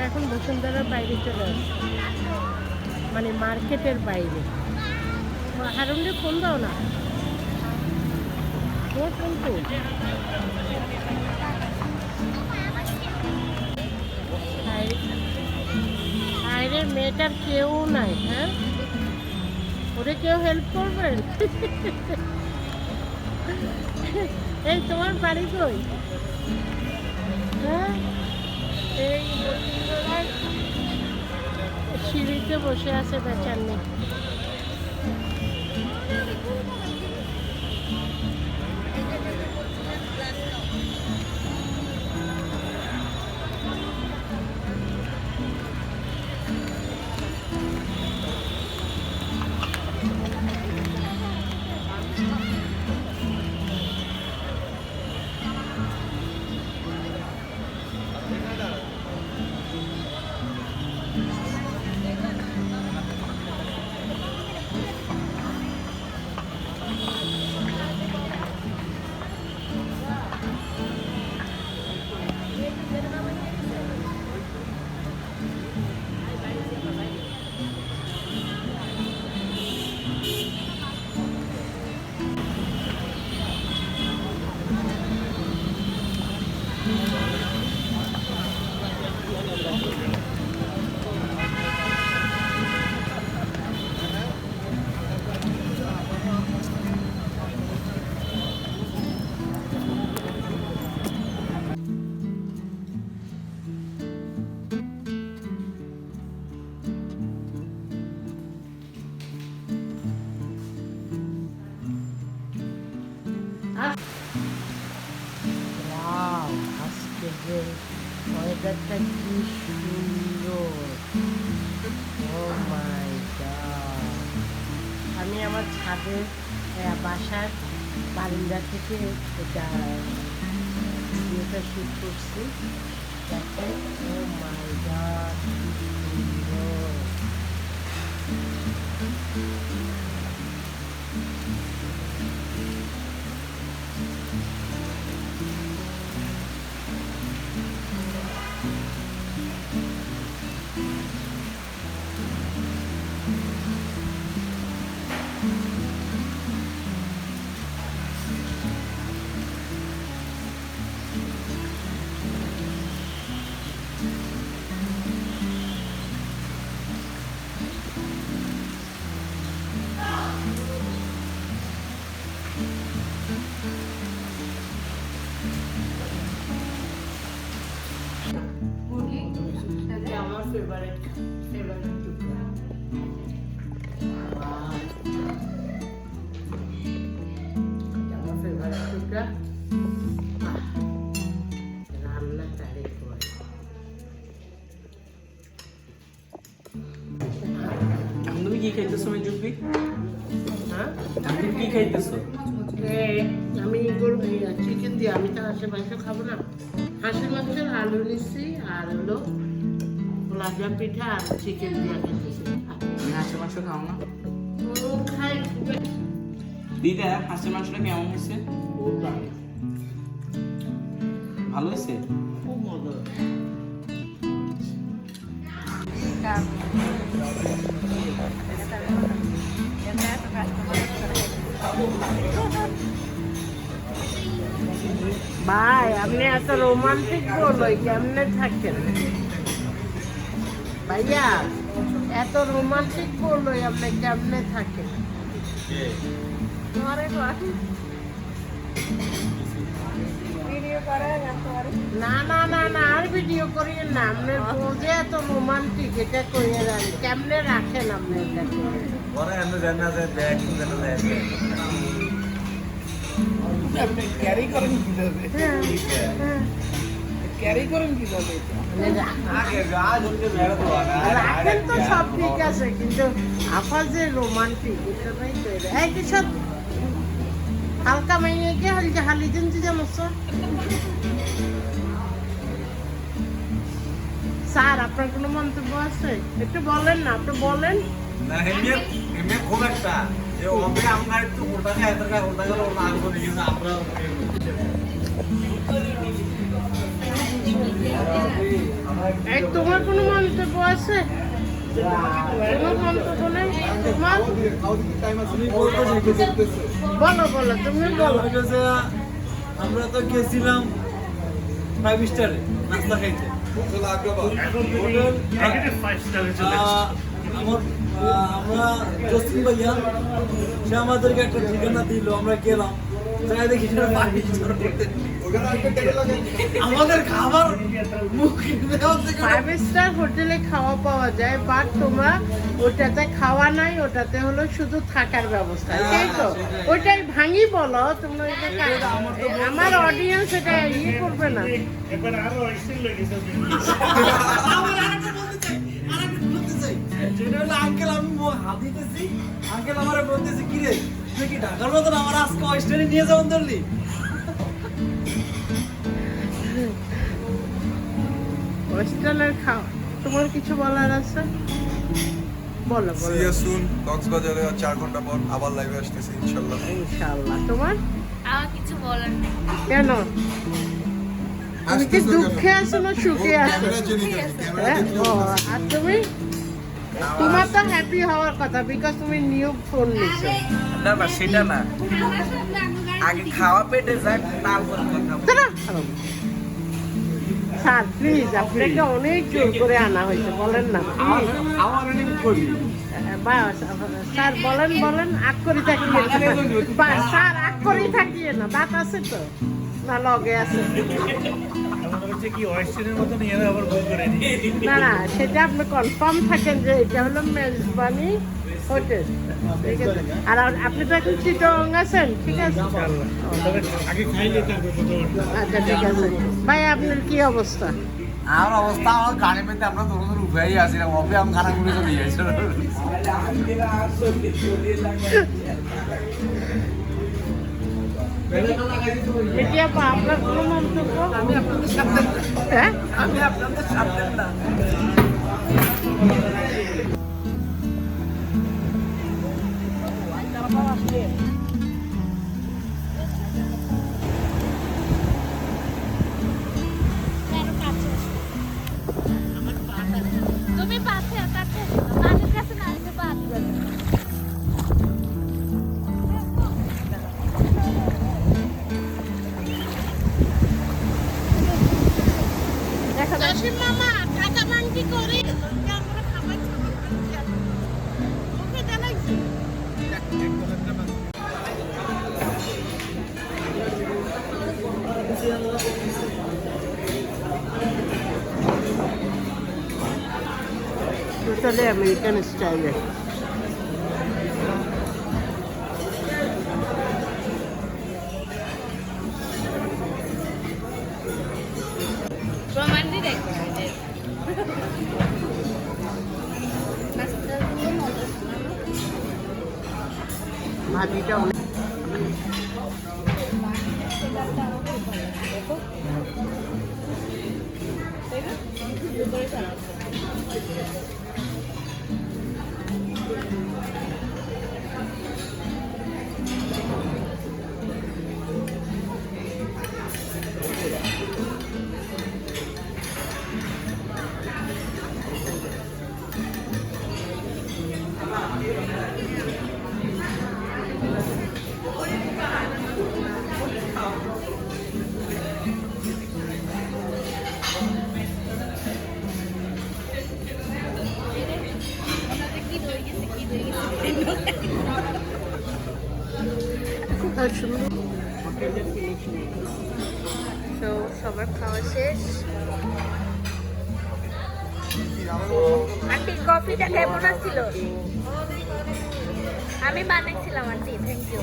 এখন বসুন্ধরার বাইরে চলে আসছি, মানে মার্কেটের বাইরে। হারুনকে ফোন দাও না, তোর ফোন তো বাইরের মেয়েটার কেউ নাই। হ্যাঁ, ওরে কেউ হেল্প করবেন? এই তোমার বাড়ি কই? হ্যাঁ, এই বসুন্ধরার সিঁড়িতে বসে আছে বেচারনি। ওয়েদারটা কি সুন্দর! ও মাই গড! আমি আমার ছাদে বাসার বারান্দা থেকে এটা ভিডিওটা শুট করছি। দেখেন, ও মাই গড, কি সুন্দর! কি খাইতেছো মেজুবি? হ্যাঁ, তুমি কি খাইতেছো? আমি চিকেন দিয়ে, আমি তো হাঁসের মাংস খাবো না। হাঁসের মাংসের আলু নিচ্ছি আর হলো লাজা পিঠা আর চিকেন দিয়ে খাইতেছি। তুমি হাঁসের মাংস খাও না? ও খাই। দিদা, হাঁসের মাংসটা কেমন হয়েছে? খুব ভালো, ভালো হয়েছে? খুব মজা। ভাই, আপনি এত রোমান্টিক বলই কেমনে থাকেন ভাইয়া? এত রোমান্টিক বলই আপনি কেমনে থাকেন? না না না না, আর ভিডিও করিয়ে না। আপনার বোঝে এত রোমান্টিক, এটা করিয়ে দেন। কেমনে রাখেন আপনি এটা? ক্যারি করেন কিভাবে রাখেন তো সব ঠিক আছে, কিন্তু আফা যে রোমান্টিক এটা নাই তো। এই কিসব হালকা মাইয়ে গিয়ে হালি দিন যেমন স্যার, আপনার কোনো মন্তব্য আছে? একটু বলেন না, আপনি বলেন। না এমনি খুব একটা যে ওবে আমরা একটু ওটা খাই এত খাই ওটা গেল ওটা আগে করে গেছে আমরা এই তোমার কোনো মন্তব্য আছে? কোনো মন্তব্য নেই তোমার? বলো বলো, তুমি বলো। আমরা তো গেছিলাম 5 স্টারে নাস্তা খাইতে। আমরা জসিম ভাইয়া সে আমাদেরকে একটা ঠিকানা দিল, আমরা গেলাম, যাই দেখি আমাদের খাবার ফাইভ স্টার হোটেলে খাওয়া পাওয়া যায়, বাট তোমরা ওটাতে খাওয়া নাই, ওটাতে হলো শুধু থাকার ব্যবস্থা, তাই তো? ওইটাই ভাঙি বলো তোমরা। আমার অডিয়েন্স এটা ইয়ে করবে না। আঙ্কেল আমি হাত দিতেছি, আঙ্কেল আমার বলতেছি কি রে তুই কি ঢাকার মতন আমার আজকে অস্ট্রেলিয়া নিয়ে যাবেন ধরলি। হোস্টেলের খাওয়া তোমার কিছু বলার আছে? বলো বলো। See you soon, কক্সবাজারে 4 ঘন্টা পর আবার লাইভে আসতেছি ইনশাআল্লাহ। ইনশাআল্লাহ। তোমার আমার কিছু বলার নেই। কেন? তুমি কি দুঃখে আছো না সুখে আছো? ক্যামেরা চিনি না, ক্যামেরা হ্যাঁ? দেখলে ও, আর তুমি? তোমার তো হ্যাপি হওয়ার কথা, বিকজ তুমি নিউ ফোন নিছো। না না সেটা না, আগে খাওয়া পেটে যাক তারপর কথা বলবো। স্যার প্লিজ, আপনাকে অনেক জোর করে আনা হয়েছে, বলেন না স্যার, বলেন বলেন, আগ করে থাকিয়ে স্যার, আগ করে থাকিয়ে না, দাঁত আছে তো না লগে আছে? না না, সেটা আপনি কনফার্ম থাকেন যে এটা হলো মেজবানি হোটেল, ঠিক আছে? আর আপনি তো এখন চিটং আছেন, ঠিক আছে? আচ্ছা ঠিক আছে ভাই, আপনার কি অবস্থা? আমার অবস্থা, আমার গাড়ি পেতে আমরা ধরুন উঠেই আসছিলাম, অবে আমি খানা ঘুরে চলে যাইছিল। এটা আপনার কোনো মন্তব্য? আমি আপনাদের সাথে হ্যাঁ, আমি আপনাদের সাথে না। তুমি পাশে কাছে পানির কাছে না এসে পা দিবে। দেখা যায় মামা টাকা মাংকি করে আমরা খাবার খাবার ওকে জানাইছি। টোটালি আমেরিকান স্টাইলে। রোমান্টিক দেখো ভাজিটা অনেক সুন্দর হোটেলের ফিনিশিং। তো সবার খাওয়া শেষ। আন্টি কফিটা কেমন ছিল? আমি বানাইছিলাম আন্টি, থ্যাংক ইউ।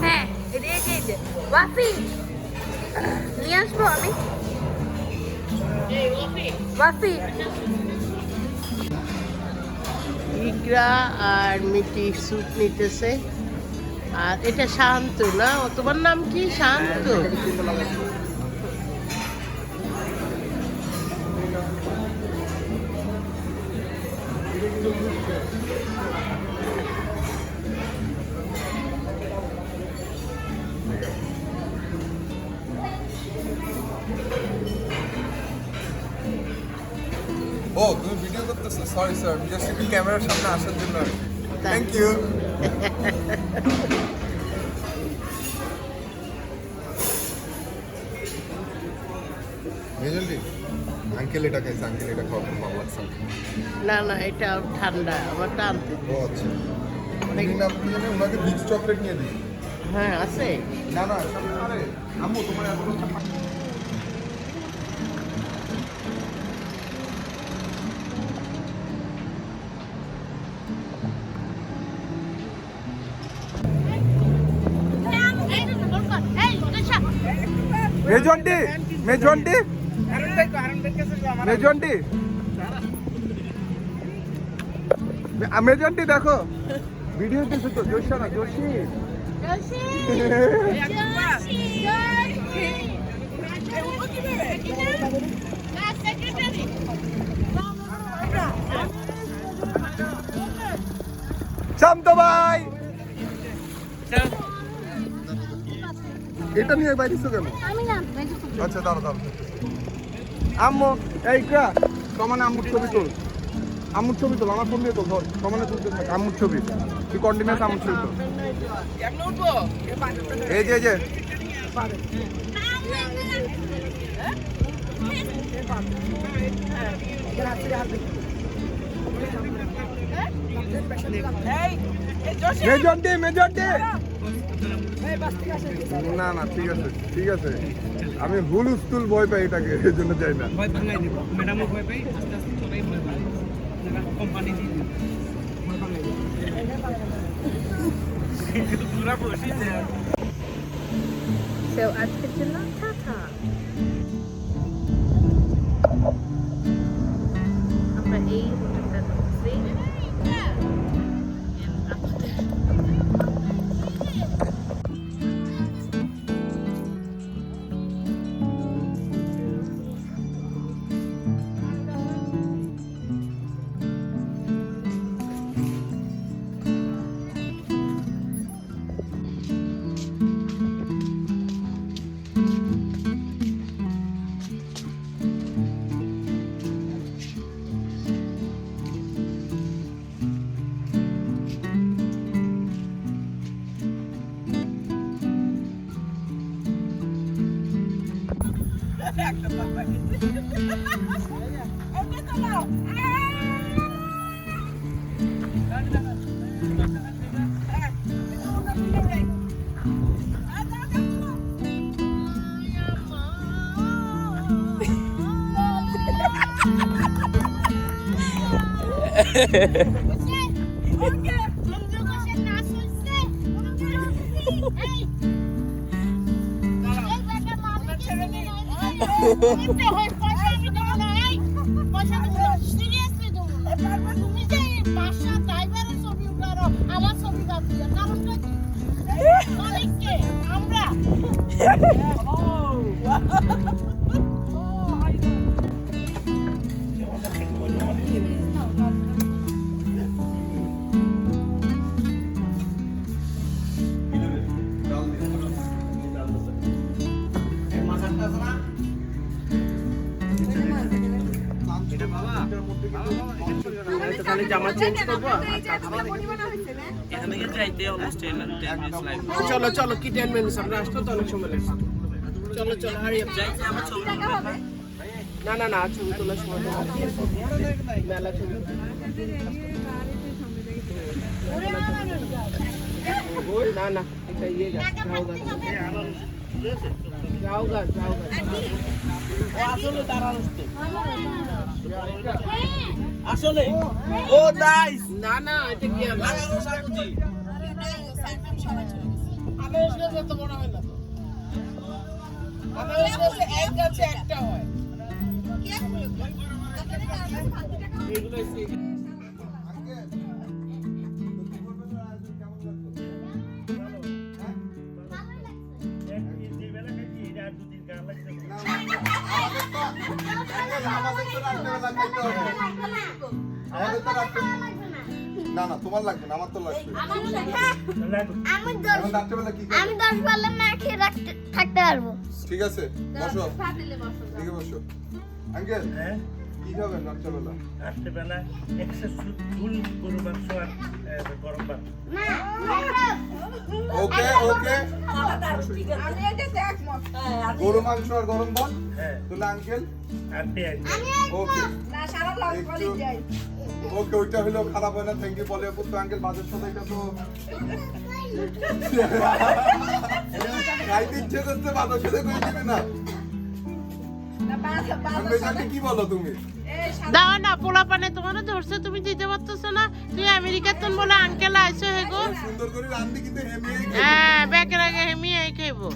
হ্যাঁ এদিকে যে ওয়াফি নিয়ে আসবো আমি ওয়াফি ইকরা আর মিটি স্যুপ নিতেছে। আর এটা শান্ত না? তোমার নাম কি? শান্ত। ও তুমি ভিডিও করতেছো? সরি স্যার, আমি জাস্ট একটু ক্যামেরার সামনে আসার জন্য। Thank you. মেজন্টি আঙ্কেল এটা খাইছে, আঙ্কেল এটা খাওয়া খুব ভালো লাগছে। না না, এটা ঠান্ডা, আমারটা আনতে। ও আচ্ছা, অনেক নাম কি জানি, ওনাকে ভিক্স চকলেট নিয়ে দিই। হ্যাঁ আছে। না না, আরে আম্মু তোমার এত মেজন্টি মেজন্টি মেজন্টি মেজন্টি দেখো ভিডিও দিচ্ছে তো। জোশা না জোশী শান্ত ভাই, এটা নিয়ে বাইরেছো কেন? আচ্ছা দাঁড়া দাঁড়া। আম্মু এই কা সমানে আম্মুর ছবি তোল, আম্মুর ছবি তোল, আমার ফোন দিয়ে তোল, ধর সমানে তুলতে থাক আম্মুর ছবি, তুই কন্টিনিউয়াস আম্মুর ছবি তোল। এই যে এই যে মেজন্টি মেজন্টি না না ঠিক আছে ঠিক আছে, আমি হুলুস্তুল ভয় পাই এটাকে, এই জন্য যাই না। ভয় ভাঙাই দিব, ম্যাডামও ভয় পাই, আস্তে আস্তে সবাই ভয় পাই, কোম্পানি দিয়ে ভয় ভাঙাই দিব। পুরা বসেছে। সো আজকের জন্য টাটা। আমরা এই হোটেলটা ঢুকছি। আমার ছবি কাটিয়ে কারণটা কি? অনেককে আমরা তাহলে জামা চেঞ্জ করবো। এখান থেকে যাইতে অলমোস্ট 10 মিনিটস লাগবে। চলো চলো, কি 10 মিনিটস? আমরা আসতে তো অনেক সময় লাগছে। চলো চলো, হারি আপ। যাইতে আমার ছবি না না না, ছবি তোলার সময় মেলা ছবি না না, এটা ইয়ে গাছ, ঝাউ গাছ, ঝাউ গাছ। আসলে তারা আসলে ও নাইস। না না, এটা কি আমি এসে যত বড় হয় না তো। আমাদের কাছে এক গাছে একটা হয়। না না তোমার লাগবে না, আমার তো লাগবে। এখন রাত্রেবেলা কি আমি 10 বেলা না খেয়ে থাকতে পারবো। ঠিক আছে বসো, ঠিক বসো। আঙ্কেল কি খাবেন রাত্রেবেলা? রাত্রেবেলা একটা ফুল গরু মাংস আর গরম ভাত। ওকে ওকে, গরু মাংস আর গরম ভাত। তাহলে আঙ্কেল আর পেঁয়াজ। ওকে ওকে, ওইটা হলেও খারাপ হয় না। থ্যাংক ইউ বলে তো আঙ্কেল। বাজার সদাইটা তো খাইতে ইচ্ছে করছে, বাজার সদাই করে দিবে না। কি বলো তুমি? দাও না, পোলা পানে তোমারও ধরছে, তুমি দিতে পারতেছো না। তুমি আমেরিকার তুমি বলে আঙ্কেল আইসো হেগো। সুন্দর করে রান্দি কিন্তু হেমিয়ে হ্যাঁ, ব্যাকের আগে হেমিয়ে খাইবো।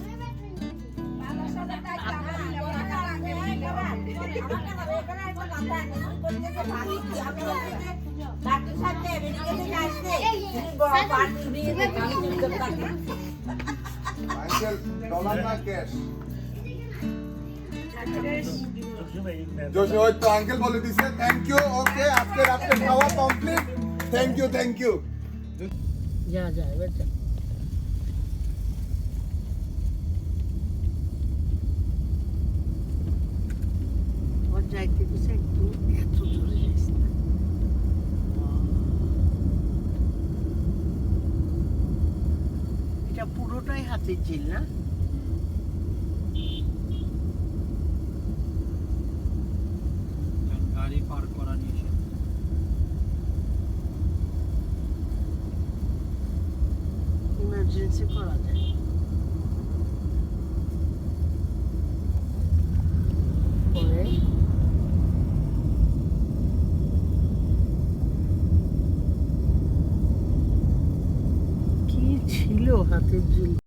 আঙ্কেল ডলার না ক্যাশ? জোশে ওই তো আঙ্কেল বলে দিছে। Thank you. ওকে, আজকে রাতে খাওয়া complete. Thank you thank you. যা যা এবার যা। ওর যাইতে দিছে একটু, এত জোরে যাইছে না। এটা পুরোটাই হাতের ঝিল না? গাড়ি পার্ক করা নিষেধ। ইমার্জেন্সি করা যায়। পরে কি ছিল হাতের ঝিল?